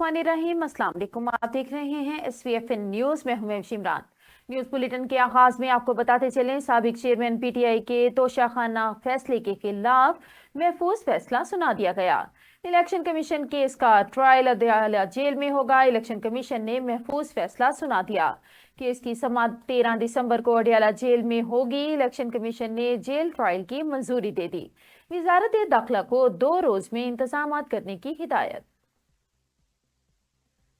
बिस्मिल्लाहिर्रहमानिर्रहीम। अस्सलाम वालेकुम। आप देख रहे हैं SVFN न्यूज़ में हूं मैं शिमरान। न्यूज़ बुलेटिन के आगाज में आपको बताते चलें, साबिक चेयरमैन PTI के तोशाखाना फैसले के खिलाफ महफूज फैसला सुना दिया गया। इलेक्शन कमीशन केस का ट्रायल अदयाला जेल में होगा। इलेक्शन कमीशन ने महफूज फैसला सुना दिया। केस की समाअत 13 दिसंबर को अडयाला जेल में होगी। इलेक्शन कमीशन ने जेल ट्रायल की मंजूरी दे दी। वजारत दाखिला को 2 रोज में इंतजाम करने की हिदायत।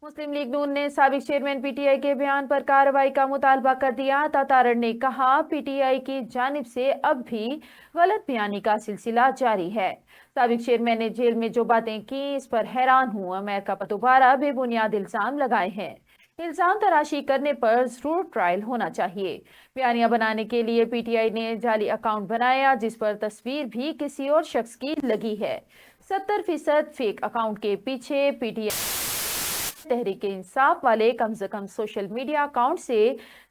मुस्लिम लीग नून ने साबिक चेयरमैन PTI के बयान पर कार्रवाई का मुतालबा कर दिया। तातारन ने कहा, PTI की जानिब से अब भी गलत बयानी का सिलसिला जारी है। साबिक चेयरमैन ने जेल में जो बातें की, इस पर हैरान हूं। अमेरिका पर दोबारा बेबुनियाद इल्जाम लगाए हैं। इल्जाम तराशी करने पर जरूर ट्रायल होना चाहिए। बयानिया बनाने के लिए PTI ने जाली अकाउंट बनाया, जिस पर तस्वीर भी किसी और शख्स की लगी है। 70% फेक अकाउंट के पीछे PTI तहरीक इंसाफ वाले कम से कम सोशल मीडिया अकाउंट से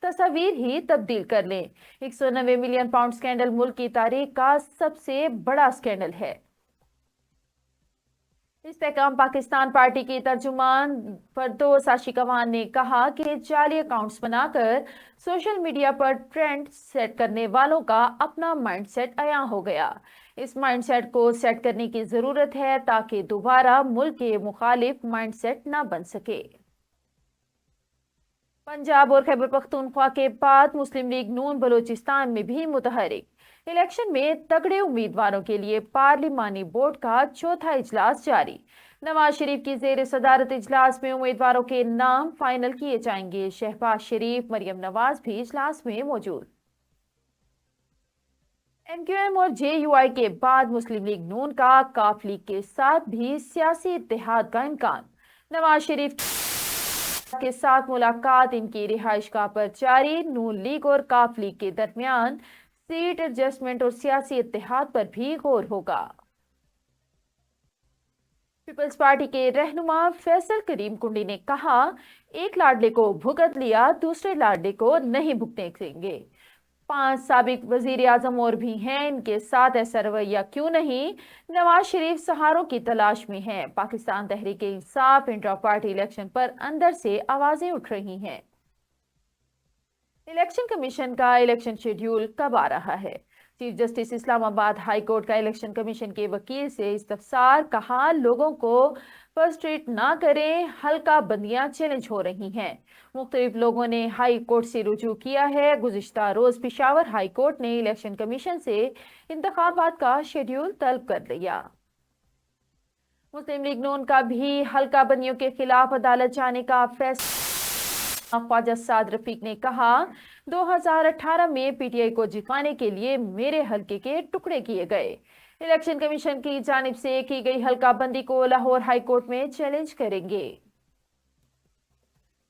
तस्वीर ही तब्दील कर लें। 190 मिलियन पाउंड स्कैंडल मुल्क की तारीख का सबसे बड़ा स्कैंडल है। इस्तेहकाम पाकिस्तान पार्टी की तर्जुमान फरदौस आशिकवान ने कहा कि जाली अकाउंट्स बनाकर सोशल मीडिया पर ट्रेंड सेट करने वालों का अपना माइंडसेट अया हो गया। इस माइंडसेट को सेट करने की जरूरत है ताकि दोबारा मुल्क के मुखालिफ माइंडसेट ना बन सके। पंजाब और खैबर पख्तूनख्वा के बाद मुस्लिम लीग नून बलोचिस्तान में भी मुतहरिक। इलेक्शन में तगड़े उम्मीदवारों के लिए पार्लिमानी बोर्ड का चौथा इजलास जारी। नवाज शरीफ की जेर सदारत इजलास में उम्मीदवारों के नाम फाइनल किए जाएंगे। शहबाज शरीफ, मरियम नवाज भी इजलास में मौजूद। MQM और JUI के बाद मुस्लिम लीग नून का काफ लीग के साथ भी सियासी इत्तेहाद का इम्कान। नवाज शरीफ के साथ मुलाकात, इनकी रिहाइशगाह पर जारी। नून लीग और काफ लीग के दरमियान सीट एडजस्टमेंट और सियासी इत्तेहाद पर भी गौर होगा। पीपल्स पार्टी के रहनुमा फैसल करीम कुंडी ने कहा, एक लाडले को भुगत लिया, दूसरे लाडले को नहीं भुगतने देंगे। 5 साबिक वजीर आजम और भी हैं, इनके साथ ऐसा रवैया क्यों नहीं? नवाज शरीफ सहारों की तलाश में हैं। Pakistan Tehreek Insaf intra party election पर अंदर से आवाजें उठ रही हैं। इलेक्शन कमीशन का इलेक्शन शेड्यूल कब आ रहा है? Chief justice Islamabad high court का इलेक्शन कमीशन के वकील से इस्तफसार। कहा, लोगों को फ्रस्ट्रेट ना करें, हल्का बंदियां चैलेंज हो रही हैं। मुख्तलिफ लोगों ने हाई कोर्ट से रुजू किया है। गुज़िश्ता रोज पेशावर हाई कोर्ट ने इलेक्शन कमीशन से इंतखाबात का शेड्यूल तलब कर लिया। मुस्लिम लीग नून का भी हल्का बंदियों के खिलाफ अदालत जाने का फैसला। ख्वाजा साद रफीक ने कहा, 2018 में PTI को जिताने के लिए मेरे हल्के के टुकड़े किए गए। इलेक्शन कमीशन की जानिब से की गई हल्का बंदी को लाहौर हाई कोर्ट में चैलेंज करेंगे।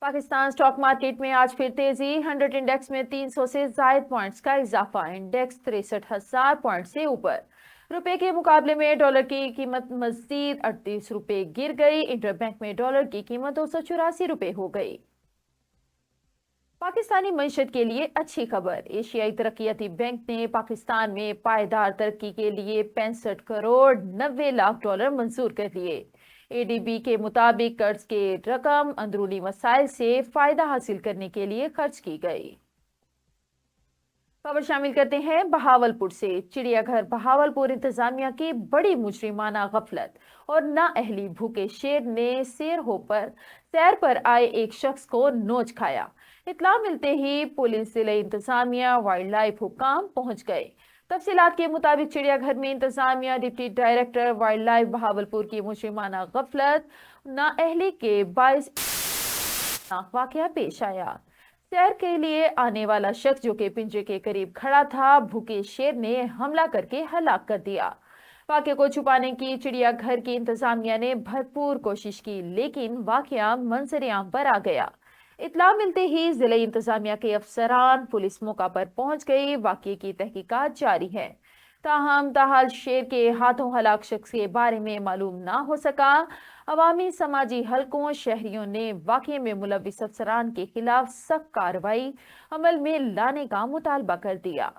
पाकिस्तान स्टॉक मार्केट में आज फिर तेजी। 100 इंडेक्स में 300 से जायद पॉइंट्स का इजाफा। इंडेक्स 63,000 पॉइंट से ऊपर। रुपए के मुकाबले में डॉलर की कीमत मजीद 38 रुपए गिर गई। इंटरबैंक में डॉलर की कीमत 284 रुपए हो गई। पाकिस्तानी मईशत के लिए अच्छी खबर। एशियाई तरक्याती बैंक ने पाकिस्तान में पायदार तरक्की के लिए 65 करोड़ 90 लाख डॉलर मंजूर कर लिए। ADB के मुताबिक कर्ज के रकम अंदरूनी वसाइल से फायदा हासिल करने के लिए खर्च की गई। खबर शामिल करते हैं बहावलपुर से। चिड़ियाघर बहावलपुर इंतजामिया की बड़ी मुजरिमाना गफलत और नाअहली। भूखे शेर ने सैर पर आए एक शख्स को नोच खाया। इतला मिलते ही पुलिस, जिला इंतजामिया, वाइल्ड लाइफ हुकाम पहुंच गए। तफसीलात के मुताबिक चिड़ियाघर में इंतजामिया deputy director wild life Bahawalpur की मुजरिमाना गफलत नाअहली के बायस वाकया पेश आया। सैर के लिए आने वाला शख्स, जो कि पिंजरे के करीब खड़ा था, भूखे शेर ने हमला करके हलाक कर दिया। वाकये को छुपाने की चिड़ियाघर की इंतजामिया ने भरपूर कोशिश की, लेकिन वाकया मंजर आम पर आ गया। इतला मिलते ही जिले इंतजामिया के अफसरान, पुलिस मौका पर पहुंच गई। वाकये की तहकीकात जारी है। ताहाल शेर के हाथों हलाक शख्स के बारे में मालूम ना हो सका। अवामी समाजी हलकों, शहरियों ने वाकये में मुलविस अफसरान के खिलाफ सख्त कार्रवाई अमल में लाने का मुतालबा कर दिया।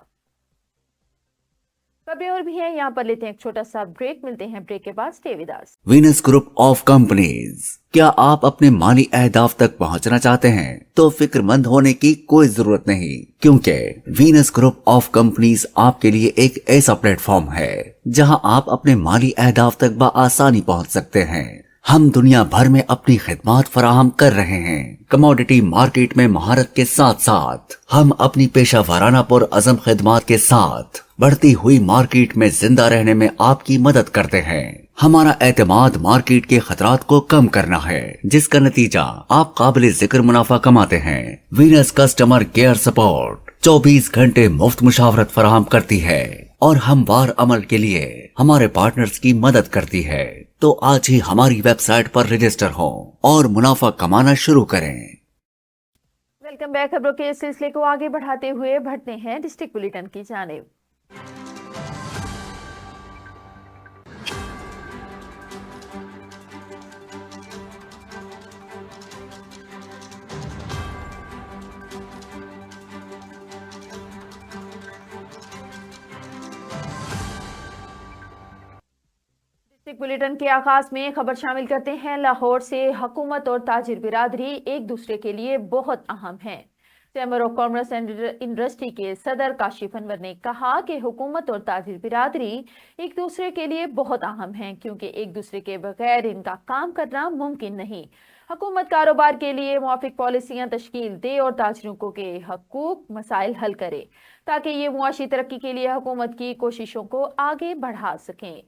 खबरें और भी हैं, यहाँ पर लेते हैं एक छोटा सा ब्रेक, मिलते हैं ब्रेक के बाद, stay with us. Venus group of companies. क्या आप अपने माली अहदाफ तक पहुंचना चाहते हैं? तो फिक्रमंद होने की कोई जरूरत नहीं, क्योंकि वीनस ग्रुप ऑफ कंपनीज आपके लिए एक ऐसा प्लेटफॉर्म है जहां आप अपने माली अहदाफ तक बआसानी पहुंच सकते हैं। हम दुनिया भर में अपनी खिदमत फराहम कर रहे हैं। कमोडिटी मार्केट में महारत के साथ साथ हम अपनी पेशा वाराना पुर अज़म खिदमत के साथ बढ़ती हुई मार्केट में जिंदा रहने में आपकी मदद करते हैं। हमारा एतमाद मार्केट के खतरात को कम करना है, जिसका नतीजा आप काबिल जिक्र मुनाफा कमाते हैं। वीनस कस्टमर केयर सपोर्ट 24 घंटे मुफ्त मुशावरत फराहम करती है और हमवार अमल के लिए हमारे पार्टनर्स की मदद करती है। तो आज ही हमारी वेबसाइट पर रजिस्टर हो और मुनाफा कमाना शुरू करें। Welcome back. खबरों के सिलसिले को आगे बढ़ाते हुए बढ़ते हैं डिस्ट्रिक्ट बुलेटिन की जानिब। डिस्ट्रिक्ट बुलेटिन के आगाज में खबर शामिल करते हैं। लाहौर से हुकूमत और ताजिर बिरादरी एक दूसरे के लिए बहुत अहम हैं। Chamber of commerce and industry के सदर काशिफ अनवर ने कहा कि हुकूमत और ताजिर बिरादरी एक दूसरे के लिए बहुत अहम हैं, क्योंकि एक दूसरे के बगैर इनका काम करना मुमकिन नहीं। हुकूमत कारोबार के लिए मुआफिक पॉलिसियां तश्कील दे और ताजरों के हकूक मसाइल हल करे, ताकि ये मुआशी तरक्की के लिए हुकूमत की कोशिशों को आगे बढ़ा सकें।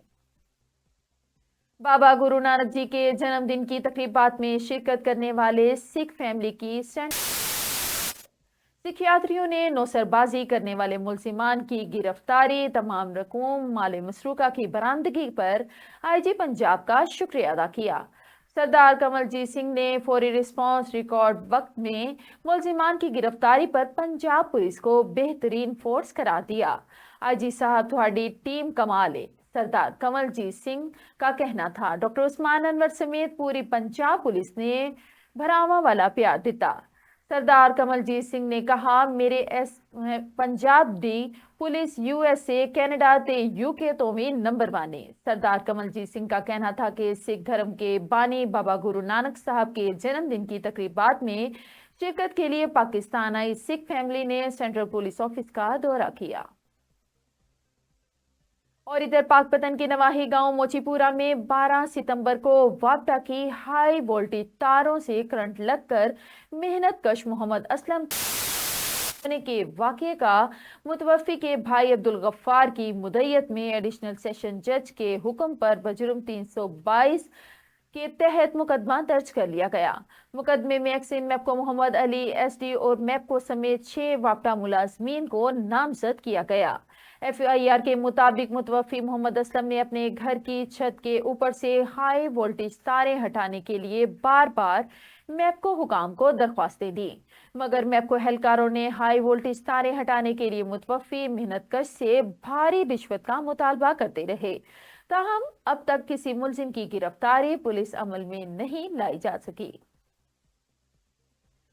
बाबा गुरु नानक जी के जन्मदिन की तकरीबात में शिरकत करने वाले सिख फैमिली की सिखियात्रियों ने नौसरबाजी करने वाले मुलजिमान की गिरफ्तारी, तमाम रकूम माल मसरूका की बरामदगी पर आईजी पंजाब का शुक्रिया अदा किया। सरदार कमलजीत सिंह ने फौरी रिस्पांस रिकॉर्ड वक्त में मुलजिमान की गिरफ्तारी पर पंजाब पुलिस को बेहतरीन फोर्स करार दिया। आईजी साहब थोड़ी टीम कमाल है, सरदार कमलजीत सिंह का कहना था। डॉक्टर उस्मान अनवर समेत पूरी पंजाब पुलिस ने भरावा वाला प्यार दिता। सरदार कमलजीत सिंह ने कहा, मेरे पंजाब दी पुलिस यूएसए कैनेडा ते यूके तो भी नंबर 1 है। सरदार कमलजीत सिंह का कहना था कि सिख धर्म के बानी बाबा गुरु नानक साहब के जन्मदिन की तकरीबात में शिरकत के लिए पाकिस्तान आई सिख फैमिली ने सेंट्रल पुलिस ऑफिस का दौरा किया। और इधर पाकपतन के नवाही गांव मोचीपुरा में 12 सितंबर को वापडा की हाई वोल्टेज तारों से करंट लगकर मेहनत कश मोहम्मद असलम के वाक़े का मुतवफ़ी के भाई अब्दुल गफ्फार की मुद्दत में एडिशनल सेशन जज के हुक्म पर बजुर्म 322 के तहत मुकदमा दर्ज कर लिया गया। मुकदमे में एक्सिन मैपको मोहम्मद अली एसडी और मैपको समेत 6 वापडा मुलाजमीन को नामजद किया गया। एफआईआर के मुताबिक मुतवफ़ी मोहम्मद असलम ने अपने घर की छत के ऊपर से हाई वोल्टेज तारें हटाने के लिए बार बार मैपको हुकाम को दरख्वास्तें दी, मगर मैपको एहलकारों ने हाई वोल्टेज तारें हटाने के लिए मुतवफ़ी मेहनतकश से भारी रिश्वत का मुतालबा करते रहे। ताहम अब तक किसी मुलजिम की गिरफ्तारी पुलिस अमल में नहीं लाई जा सकी।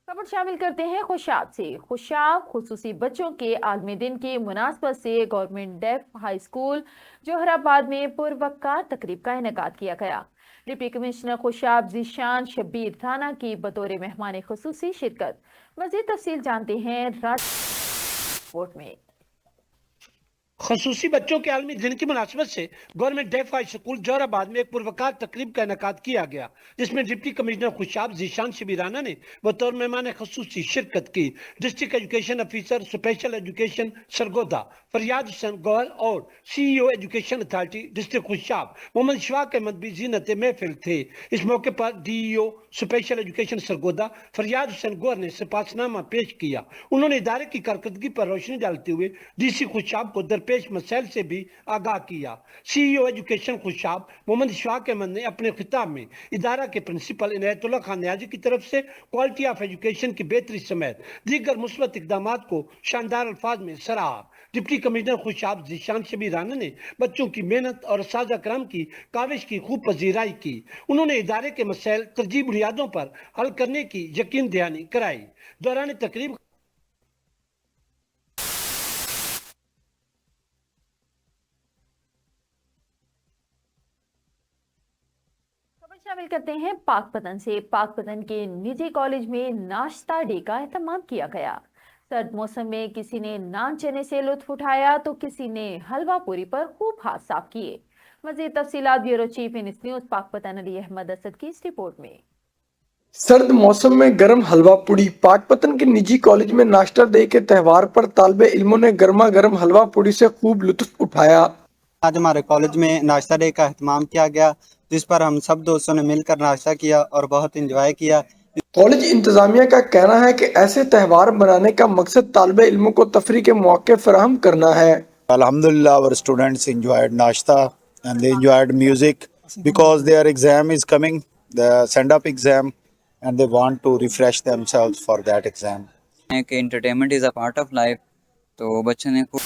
खबर शामिल करते हैं खुशाब से। खुशाब खुसूसी बच्चों के आलमी दिन की मुनासबत से government deaf high school Jauharabad में पुरवकार तकरीब का इनेकाद किया गया। डिप्टी कमिश्नर खुशाब ज़ीशान शब्बीर राना की बतौर मेहमान खुसूसी शिरकत। मज़ीद तफसील जानते हैं रिपोर्ट में। खसूसी बच्चों के आलमी दिन की मुनासबत से government deaf high school Jauharabad में एक पुरवकार तकरीब का इनेकाद किया गया, जिसमें डिप्टी कमिश्नर खुशाब ज़ीशान शबीराना ने बतौर मेहमान खसूसी शिरकत की। District education officer special education Sargodha Faryad Hussain Gohar और CEO education authority district Khushab Mohammad Shafaq Ahmed भी ज़ीनत महफिल थे। इस मौके पर DEO special education Sargodha Faryad Hussain Gauhar ने सिफारशनामा पेश किया। उन्होंने इदारे की कारकर्दगी पर रोशनी डालते हुए DC खुशाब को दरपेश मसाइल से भी आगाह किया। CEO एजुकेशन खुशाब मोहम्मद शफाक अहमद ने अपने खिताब में इदारा के प्रिंसिपल इनायतुल्लाह खान न्याजी की तरफ से क्वालिटी ऑफ एजुकेशन की बेहतरी समेत दीगर मुस्बत इकदाम को शानदार अल्फाज में सराहा। डिप्टी कमिश्नर खुशाब ज़ीशान शबीर राना ने बच्चों की मेहनत और साजा करम की काविश की खूब पजीराई की। उन्होंने इदारे के मसाइल तरजीही बुनियादों पर हल करने की यकीन दहानी कराई। दौरान तकरीब शामिल करते हैं पाक पतन से। पाक पतन के निजी कॉलेज में नाश्ता डे का एहतमाम किया गया। सर्द मौसम में किसी ने नान चने से लुत्फ उठाया तो किसी ने हलवा पूरी पर खूब हाथ साफ किए। मजीद तफसीलात ब्यूरो चीफ इन न्यूज पाक पतन अली अहमद असद की इस रिपोर्ट में। सर्द मौसम में गर्म हलवा पूड़ी। पाकपतन के निजी कॉलेज में नाश्ता डे के त्यौहार पर तालिबे इल्मों ने गर्मा गर्म हलवा पूड़ी से खूब लुत्फ उठाया। आज हमारे कॉलेज में नाश्ता डे का एहतमाम किया गया, जिस पर हम सब दोस्तों ने मिलकर नाश्ता किया और बहुत इंजॉय किया। कॉलेज इंतजामिया का कहना है कि ऐसे त्यौहार मनाने का मकसद तालिबे इल्मों को तफरी के मौके फराहम करना है। Alhamdulillah, our students enjoyed nashta and they enjoyed music because their exam is coming, the send-up exam, and they want to refresh themselves for that exam. कि entertainment is a part of life, तो बच्चों ने खूब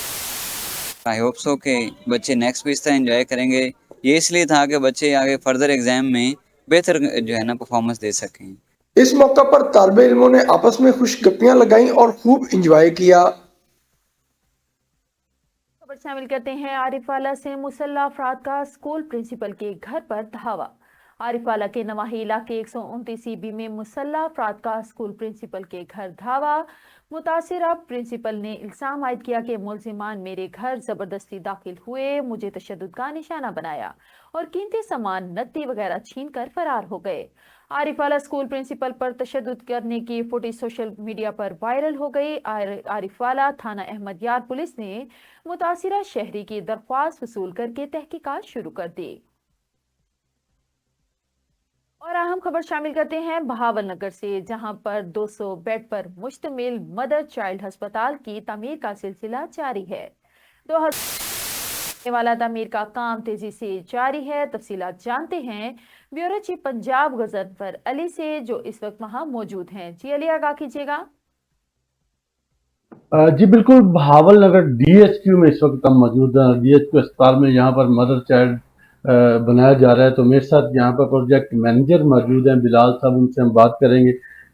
I hope so कि बच्चे next भी इस तरह एंजॉय करेंगे। ये इसलिए था कि बच्चे आगे फर्दर एग्जाम में बेहतर जो है ना परफॉर्मेंस दे सकें। इस मौका पर तालिबे इल्मों ने आपस में खुशगपियां लगाईं और खूब इंजॉय किया। खबर शामिल करते हैं आरिफवाला से। मुसल्ला अफराद का स्कूल प्रिंसिपल के घर पर धावा। आरिफवाला के नवाही इलाके 129 ईबी में मुसल्ला अफराद का स्कूल प्रिंसिपल के घर धावा। मुतासिरा प्रिंसिपल ने इल्जाम आयद किया कि मुलजिमान मेरे घर जबरदस्ती दाखिल हुए, मुझे तशद्दुद का निशाना बनाया और कीमती सामान नकदी वगैरह छीन कर फरार हो गए। आरिफवाला स्कूल प्रिंसिपल पर तशद्दुद करने की फुटेज सोशल मीडिया पर वायरल हो गई। आरिफवाला थाना अहमद यार पुलिस ने मुतासिरा शहरी की दरख्वास्त वसूल करके तहकीकात शुरू कर दी। और अहम खबर शामिल करते हैं बहावल नगर से, जहां पर 200 बेड पर मुश्तमिल मदर चाइल्ड अस्पताल की तामीर का सिलसिला जारी है। 2000 वाला तामीर का काम तेजी से जारी है। तफसीलात जानते हैं ब्यूरो चीफ पंजाब गजनफर अली से, जो इस वक्त वहां मौजूद हैं। जी अली, आगाह कीजिएगा। जी बिल्कुल, बहावल नगर DHQ में इस वक्त हम मौजूद हैं। DHQ अस्पताल में यहाँ पर मदर चाइल्ड बनाया जा रहा है। तो मेरे साथ यहाँ पर प्रोजेक्ट मैनेजर मौजूद हैं, बिलाल साहब, उनसे हम बात करेंगे।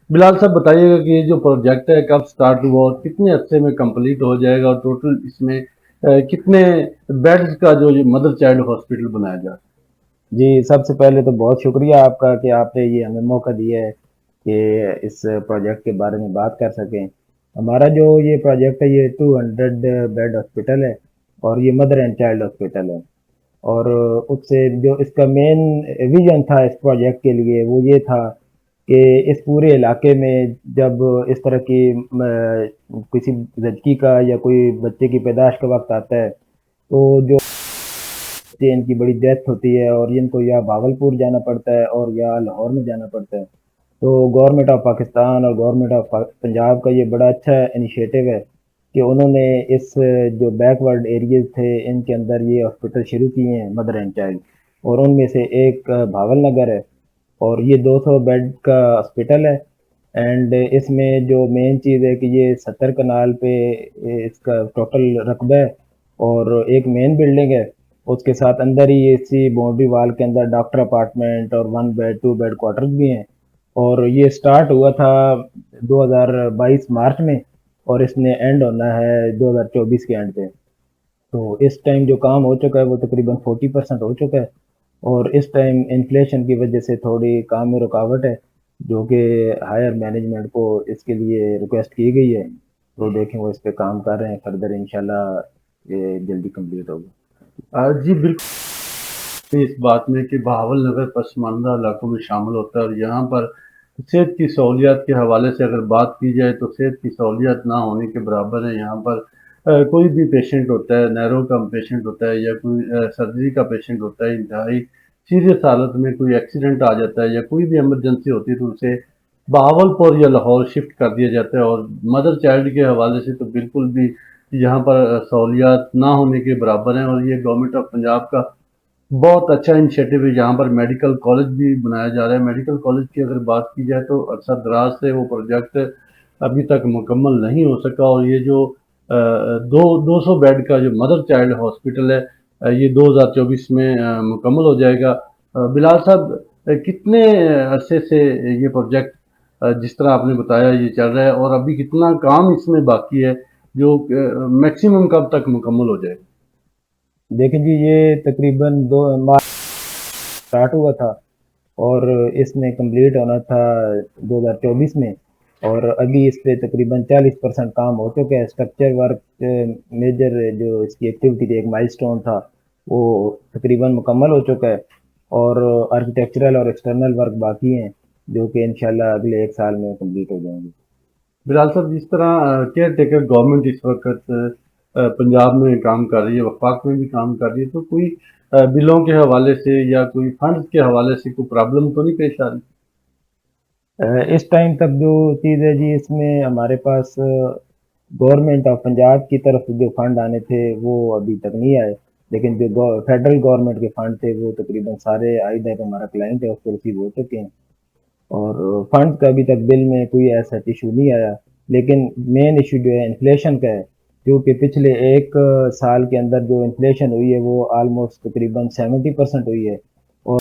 बिलाल साहब, बताइएगा कि ये जो प्रोजेक्ट है कब स्टार्ट हुआ और कितने अर्से में कंप्लीट हो जाएगा और टोटल इसमें कितने बेड्स का जो मदर चाइल्ड हॉस्पिटल बनाया जा रहा है। जी, सबसे पहले तो बहुत शुक्रिया आपका कि आपने ये हमें मौका दिया है कि इस प्रोजेक्ट के बारे में बात कर सकें। हमारा जो ये प्रोजेक्ट है ये 200 बेड हॉस्पिटल है और ये मदर एंड चाइल्ड हॉस्पिटल है। और उससे जो इसका मेन विजन था इस प्रोजेक्ट के लिए वो ये था कि इस पूरे इलाके में जब इस तरह की किसी लड़की का या कोई बच्चे की पैदाइश का वक्त आता है तो जो इनकी बड़ी डेथ होती है और इनको या भावलपुर जाना पड़ता है और या लाहौर में जाना पड़ता है। तो गवर्नमेंट ऑफ पाकिस्तान और गवर्नमेंट ऑफ पंजाब का ये बड़ा अच्छा इनिशिएटिव है कि उन्होंने इस जो बैकवर्ड एरियाज थे इनके अंदर ये हॉस्पिटल शुरू किए हैं मदर एंड चाइल्ड, और उनमें से एक भावल नगर है और ये 200 बेड का हॉस्पिटल है। एंड इसमें जो मेन चीज़ है कि ये 70 कनाल पे इसका टोटल रकबा है और एक मेन बिल्डिंग है, उसके साथ अंदर ही इसी बाउंड्री वाल के अंदर डॉक्टर अपार्टमेंट और 1 बेड 2 बेड क्वार्टर्स भी हैं। और ये स्टार्ट हुआ था 2022 मार्च में और इसने एंड होना है 2024 के एंड पे। तो इस टाइम जो काम हो चुका है वो तकरीबन 40% हो चुका है और इस टाइम इन्फ्लेशन की वजह से थोड़ी काम में रुकावट है जो कि हायर मैनेजमेंट को इसके लिए रिक्वेस्ट की गई है। तो देखें वो इस पे काम कर रहे हैं, फर्दर इंशाल्लाह ये जल्दी कंप्लीट होगा। जी बिल्कुल, इस बात में कि बहावल नगर पसमानदा इलाकों में शामिल होता है और यहाँ पर सेहत की सहूलियात के हवाले से अगर बात की जाए तो सेहत की सहूलियात ना होने के बराबर है। यहाँ पर कोई भी पेशेंट होता है, नैरो का पेशेंट होता है या कोई सर्जरी का पेशेंट होता है, इंतहाई सीरियस हालत में कोई एक्सीडेंट आ जाता है या कोई भी इमरजेंसी होती है तो उसे बहावलपुर या लाहौर शिफ्ट कर दिया जाता है। और मदर चाइल्ड के हवाले से तो बिल्कुल भी यहाँ पर सहूलियात ना होने के बराबर हैं और ये गवर्नमेंट ऑफ पंजाब का बहुत अच्छा इनिशिएटिव है। यहाँ पर मेडिकल कॉलेज भी बनाया जा रहा है। मेडिकल कॉलेज की अगर बात की जाए तो अरसा दराज से वो प्रोजेक्ट अभी तक मुकम्मल नहीं हो सका और ये जो 200 बेड का जो मदर चाइल्ड हॉस्पिटल है ये 2024 में मुकम्मल हो जाएगा। बिलाल साहब, कितने अरसे से ये प्रोजेक्ट जिस तरह आपने बताया ये चल रहा है और अभी कितना काम इसमें बाकी है जो मैक्सिमम कब तक मुकम्मल हो जाएगा? देखिए जी, ये तकरीबन 2 मार्च स्टार्ट हुआ था और इसमें कंप्लीट होना था 2024 में, और अभी इस पे तकरीबन 40% काम हो चुका है। स्ट्रक्चर वर्क मेजर जो इसकी एक्टिविटी थी, एक माइलस्टोन था, वो तकरीबन मुकम्मल हो चुका है, और आर्किटेक्चरल और एक्सटर्नल वर्क बाकी हैं जो कि इंशाल्लाह अगले 1 साल में कंप्लीट हो जाएंगे। बिलाल साहब, जिस तरह केयर टेकर गवर्नमेंट इस वक्त पंजाब में काम कर रही है, वफाक में भी काम कर रही है, तो कोई बिलों के हवाले से या कोई फंड्स के हवाले से कोई प्रॉब्लम तो नहीं पेश आ रही? इस टाइम तक जो चीज़ है जी, इसमें हमारे पास गवर्नमेंट ऑफ पंजाब की तरफ से जो फंड आने थे वो अभी तक नहीं आए, लेकिन जो फेडरल गवर्नमेंट के फंड थे वो तकरीबन सारे आइदर हमारा क्लाइंट है उसको रिसीव हो चुके हैं, और फंड का अभी तक बिल में कोई ऐसा इशू नहीं आया। लेकिन मेन इशू जो है इन्फ्लेशन का है, क्योंकि पिछले 1 साल के अंदर जो इन्फ्लेशन हुई है वो ऑलमोस्ट तकरीबन 70% हुई है, और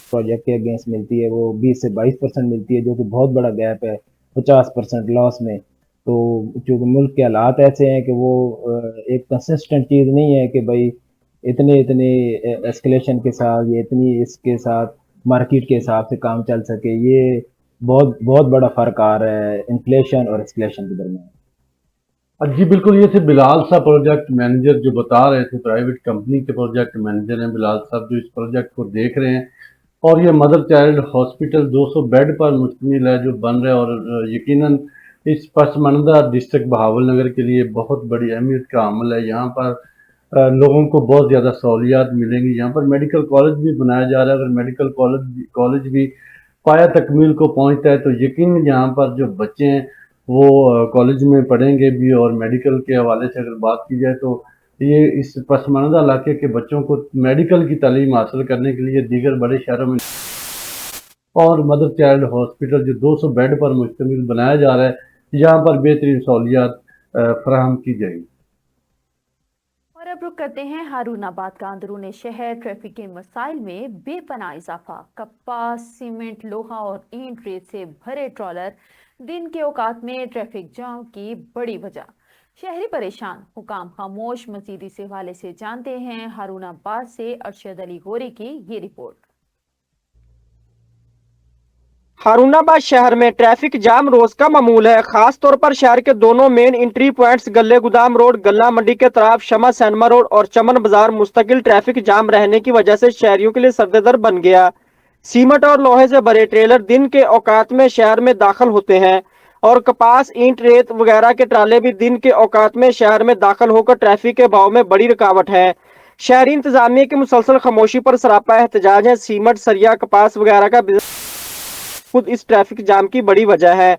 प्रोजेक्ट के अगेंस्ट मिलती है वो 20 से 22% मिलती है, जो कि बहुत बड़ा गैप है, 50% लॉस में। तो चूँकि मुल्क के हालात ऐसे हैं कि वो एक कंसिस्टेंट चीज़ नहीं है कि भाई इतने इतने एस्केलेशन के साथ या इतनी इसके साथ मार्केट के हिसाब से काम चल सके। ये बहुत बहुत बड़ा फ़र्क आ रहा है इन्फ्लेशन और एस्केलेशन के दरमियान। जी बिल्कुल, ये थे बिलाल साहब, प्रोजेक्ट मैनेजर, जो बता रहे थे, प्राइवेट कंपनी के प्रोजेक्ट मैनेजर हैं बिलाल साहब, जो इस प्रोजेक्ट को देख रहे हैं। और ये मदर चाइल्ड हॉस्पिटल 200 बेड पर मुश्तमिल है जो बन रहा है, और यकीनन इस पसमानदा डिस्ट्रिक्ट बहावलनगर के लिए बहुत बड़ी अहमियत का अमल है। यहाँ पर लोगों को बहुत ज़्यादा सहूलियात मिलेंगी। यहाँ पर मेडिकल कॉलेज भी बनाया जा रहा है। अगर मेडिकल कॉलेज भी पाया तकमील को पहुँचता है तो यकीन यहाँ पर जो बच्चे हैं वो कॉलेज में पढ़ेंगे भी। और मेडिकल के हवाले से अगर बात की जाए तो ये इस पसमानदा इलाके के बच्चों को मेडिकल की तालीम हासिल करने के लिए दीगर बड़े शहरों में और मदर चाइल्ड हॉस्पिटल जो 200 बेड पर मुश्तमिल बनाया जा रहा है, यहाँ पर बेहतरीन सहूलियात फराहम की जाएगी। और अब रुक करते हैं हारूनाबाद का अंदरूनी शहर। ट्रैफिक के मसाइल में बेपनाह इजाफा। कपास, सीमेंट, लोहा और ईंट रेत से भरे ट्रॉलर दिन के औकात में ट्रैफिक जाम की बड़ी वजह। शहरी परेशान, हुकाम खामोश। मजीद इस हवाले से जानते हैं हारूनाबाद से अरशद अली गोरी की ये रिपोर्ट। हारूनाबाद शहर में ट्रैफिक जाम रोज का मामूल है। खास तौर पर शहर के दोनों मेन एंट्री पॉइंट्स गल्ले गुदाम रोड, गल्ला मंडी के तरफ शमा सैनमा रोड और चमन बाजार मुस्तकिल ट्रैफिक जाम रहने की वजह से शहरियों के लिए सरदर्द बन गया। सीमेंट और लोहे से भरे ट्रेलर दिन के औकात में शहर में दाखिल होते हैं, और कपास, ईंट, रेत वगैरह के ट्राले भी दिन के औकात में शहर में दाखिल होकर ट्रैफिक के बहाव में बड़ी रुकावट है। शहरी इंतजामिया की मुसलसल खामोशी पर सरापा एहतजाज है। सीमेंट, सरिया, कपास वगैरह का खुद इस ट्रैफिक जाम की बड़ी वजह है,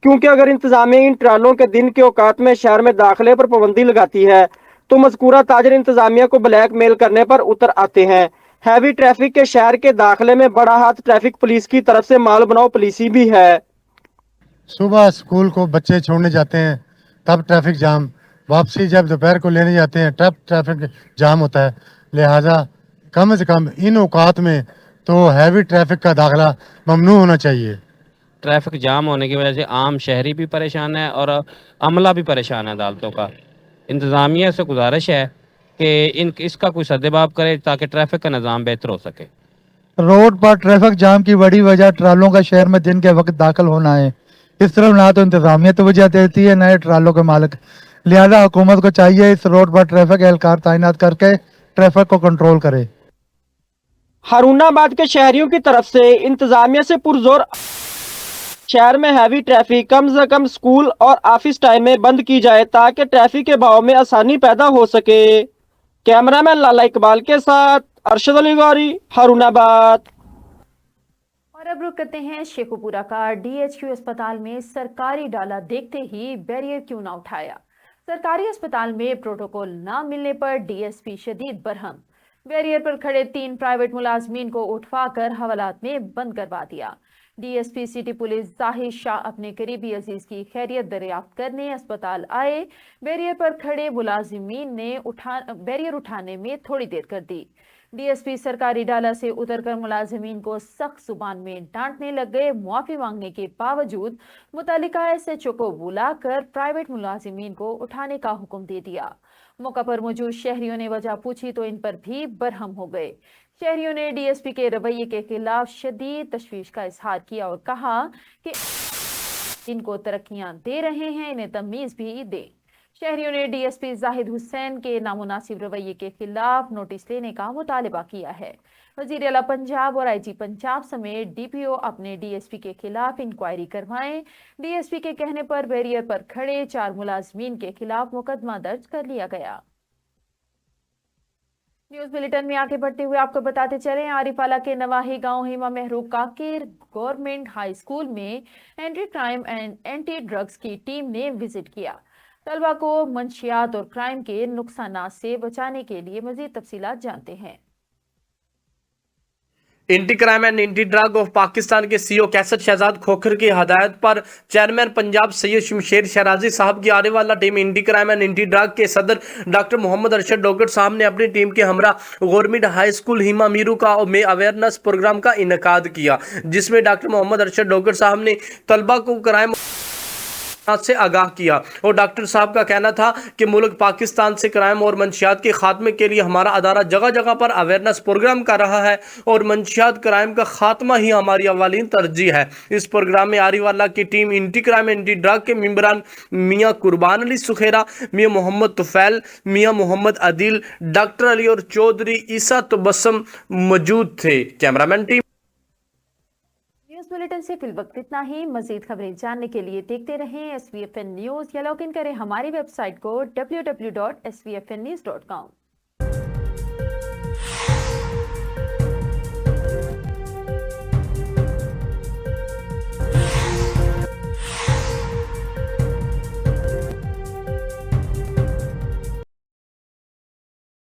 क्योंकि अगर इंतजामिया इन ट्रालों के दिन के औकात में शहर में दाखिले पर पाबंदी लगाती है तो मज़कूरा ताजर इंतजामिया को ब्लैकमेल करने पर उतर आते हैं। हैवी ट्रैफिक के शहर के दाखिले में बड़ा हाथ ट्रैफिक पुलिस की तरफ से माल बनाओ पुलिसी भी है। सुबह स्कूल को बच्चे छोड़ने जाते हैं तब ट्रैफिक जाम, वापसी जब दोपहर को लेने जाते हैं तब ट्रैफिक जाम होता है। लिहाजा कम से कम इन औकात में तो हैवी ट्रैफिक का दाखिला ममनू होना चाहिए। ट्रैफिक जाम होने की वजह से आम शहरी भी परेशान है और अमला भी परेशान है। अदालतों का इंतज़ामिया से गुजारिश है कि इसका कोई सद्देबाब करे ताकि ट्रैफिक का निज़ाम बेहतर हो सके। रोड पर ट्रैफिक जाम की बड़ी वजह ट्रालों का शहर में दिन के वक्त दाखिल होना है। इस तरफ ना तो इंतजामिया तवज्जो देती है न ट्रालों के मालिक। लिहाजा हुकूमत को चाहिए इस रोड पर ट्रैफिक एहलकार तैनात करके ट्रैफिक को कंट्रोल करे। हारूनाबाद के शहरियों की तरफ से इंतजामिया से पुरजोर शहर में हैवी ट्रैफिक कम से कम स्कूल और ऑफिस टाइम में बंद की जाए ताकि ट्रैफिक के बहाव में आसानी पैदा हो सके। कैमरामैन लाला इकबाल के साथ अरशद अली गौरी, हारूनाबाद। और अब रुक करते हैं शेखुपुरा का। डीएचक्यू अस्पताल में सरकारी डाला देखते ही बैरियर क्यों ना उठाया। सरकारी अस्पताल में प्रोटोकॉल ना मिलने पर डीएसपी शदीद बरहम। बैरियर पर खड़े 3 प्राइवेट मुलाजमीन को उठवाकर हवालात में बंद करवा दिया। DSP city police Zahid Shah अपने करीबी अजीज की खैरियत दरियाफ्त करने अस्पताल आए। बैरियर पर खड़े मुलाजिमीन ने बैरियर उठाने में थोड़ी देर कर दी। डीएसपी सरकारी डाला से उतरकर मुलाजिमीन को सख्त जुबान में डांटने लग गए। मुआफी मांगने के बावजूद मुतल्लिका एसएचओ को बुलाकर प्राइवेट मुलाजिमीन को उठाने का हुक्म दे दिया। मौका पर मौजूद शहरियों ने वजह पूछी तो इन पर भी बरहम हो गए। शहरियों ने डीएसपी के रवैये के खिलाफ शदीद तशवीश का इजहार किया और कहा कि इनको तरक्कियां दे रहे हैं, इन्हें तमीज भी दे। शहरियों ने डीएसपी जाहिद हुसैन के नामुनासिब रवैये के खिलाफ नोटिस लेने का मुतालबा किया है। वजीर आला पंजाब और आईजी पंजाब समेत डीपीओ अपने डीएसपी के खिलाफ इंक्वायरी करवाएं। डीएसपी के कहने पर बैरियर पर खड़े 4 मुलाजमीन के खिलाफ मुकदमा दर्ज कर लिया गया। न्यूज बुलेटिन में आगे बढ़ते हुए आपको बताते चलें, आरिफाला के नवाही गांव हिमा महरूब काकिर गवर्नमेंट हाई स्कूल में anti crime and anti drugs की टीम ने विजिट किया। तलबा को मंशियात और क्राइम के नुकसानात से बचाने के लिए मजीद तफसीलात जानते हैं। Anti crime and anti drug of Pakistan के सीईओ कैसर शहजाद खोखर की हदायत पर चेयरमैन पंजाब सैयद शमशेर शराजी साहब की आने वाला team anti crime and anti drug के सदर डॉक्टर मोहम्मद अरशद डॉक्टर साहब ने अपनी टीम के हमरा गवर्नमेंट हाई स्कूल हिमा मीरू का में अवेयरनेस प्रोग्राम का इनकाद किया, जिसमें डॉक्टर मोहम्मद अरशद डॉक्टर साहब ने तलबा को क्राइम से आगाह किया और डॉक्टर साहब का कहना था कि मुल्क पाकिस्तान से क्राइम और मंशियात के खात्मे के लिए हमारा अदारा जगह जगह पर अवेयरनेस प्रोग्राम कर रहा है और मंशियात क्राइम का खात्मा ही हमारी अवलीन तरजीह है। इस प्रोग्राम में आरिवाला की team anti crime anti drug के मेंबरान मियाँ कुर्बान अली सुखेरा, मियाँ मोहम्मद तुफैल, मियाँ मोहम्मद अदिल, डॉक्टर अली और चौधरी ईसा तबस्सुम मौजूद थे। कैमरामैन टीम न्यूज बुलेटिन से फिल वक्त इतना ही। मजीद खबरें जानने के लिए देखते रहें SVFN न्यूज या लॉग इन करें हमारी वेबसाइट को www.svfnnews.com।